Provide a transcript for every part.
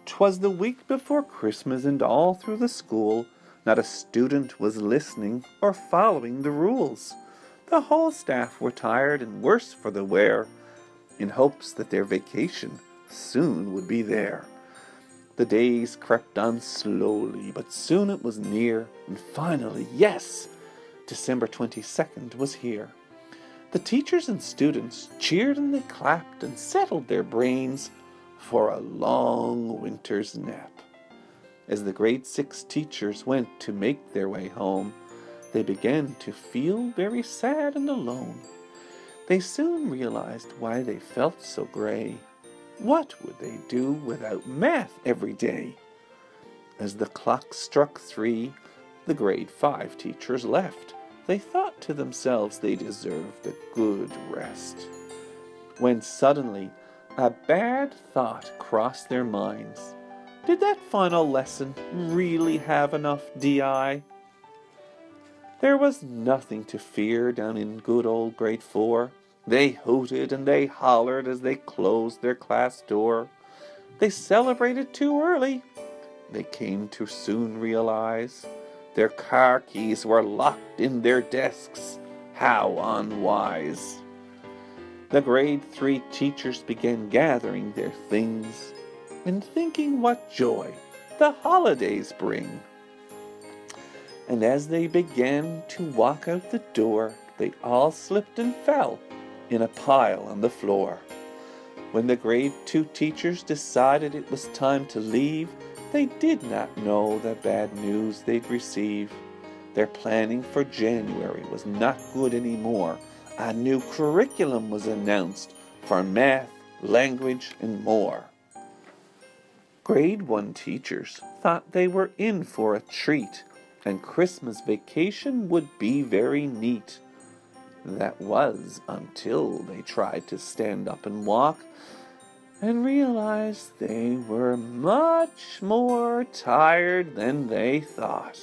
'Twas the week before Christmas, and all through the school not a student was listening or following the rules. The whole staff were tired and worse for the wear, in hopes that their vacation soon would be there. The days crept on slowly, but soon it was near, and finally, yes, December 22nd was here. The teachers and students cheered and they clapped and settled their brains for a long winter's nap. As the grade 6 teachers went to make their way home, they began to feel very sad and alone. They soon realized why they felt so gray. What would they do without math every day? As the clock struck 3, the grade 5 teachers left. They thought to themselves they deserved a good rest. When suddenly a bad thought crossed their minds. Did that final lesson really have enough DI? There was nothing to fear down in good old grade 4. They hooted and they hollered as they closed their class door. They celebrated too early. They came to soon realize their car keys were locked in their desks. How unwise! The grade 3 teachers began gathering their things and thinking what joy the holidays bring. And as they began to walk out the door, they all slipped and fell in a pile on the floor. When the grade 2 teachers decided it was time to leave, they did not know the bad news they'd receive. Their planning for January was not good anymore. A new curriculum was announced for math, language, and more. Grade 1 teachers thought they were in for a treat, and Christmas vacation would be very neat. That was until they tried to stand up and walk and realized they were much more tired than they thought.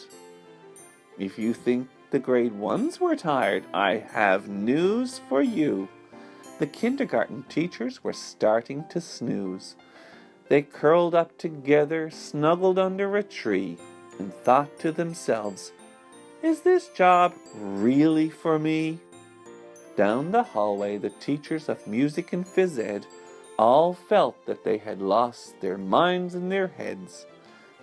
If you think the grade 1s were tired, I have news for you. The kindergarten teachers were starting to snooze. They curled up together, snuggled under a tree, and thought to themselves, is this job really for me? Down the hallway, the teachers of music and phys ed all felt that they had lost their minds and their heads.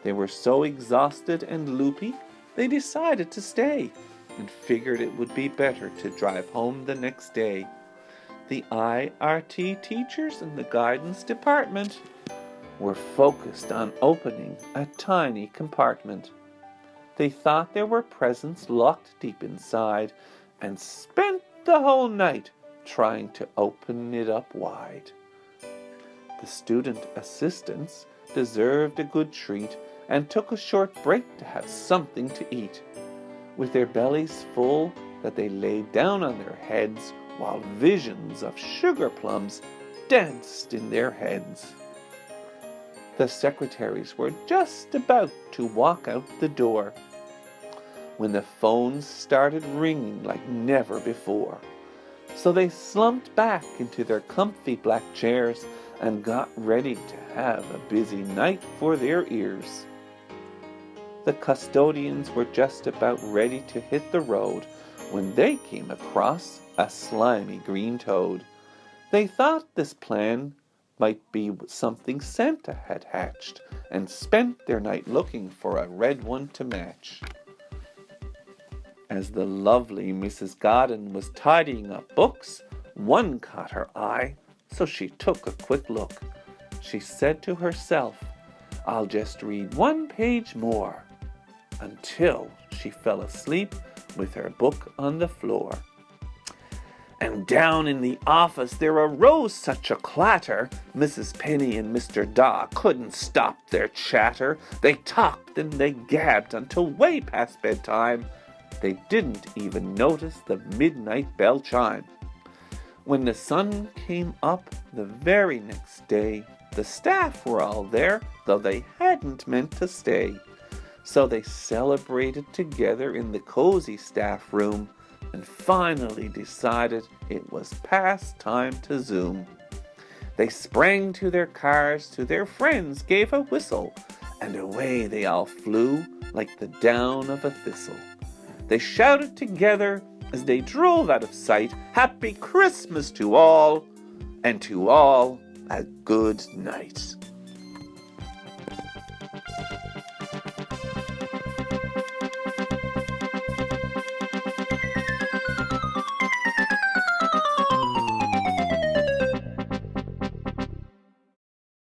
They were so exhausted and loopy, they decided to stay and figured it would be better to drive home the next day. The IRT teachers in the guidance department were focused on opening a tiny compartment. They thought there were presents locked deep inside and spent the whole night trying to open it up wide. The student assistants deserved a good treat and took a short break to have something to eat. With their bellies full, that they laid down on their heads while visions of sugar plums danced in their heads. The secretaries were just about to walk out the door when the phones started ringing like never before. So they slumped back into their comfy black chairs and got ready to have a busy night for their ears. The custodians were just about ready to hit the road when they came across a slimy green toad. They thought this plan might be something Santa had hatched and spent their night looking for a red one to match. As the lovely Mrs. Godden was tidying up books, one caught her eye, so she took a quick look. She said to herself, I'll just read one page more, until she fell asleep with her book on the floor. And down in the office there arose such a clatter, Mrs. Penny and Mr. Daw couldn't stop their chatter. They talked and they gabbed until way past bedtime. They didn't even notice the midnight bell chime. When the sun came up the very next day, the staff were all there, though they hadn't meant to stay. So they celebrated together in the cozy staff room and finally decided it was past time to Zoom. They sprang to their cars, to their friends gave a whistle, and away they all flew like the down of a thistle. They shouted together as they drove out of sight, "Happy Christmas to all, and to all a good night."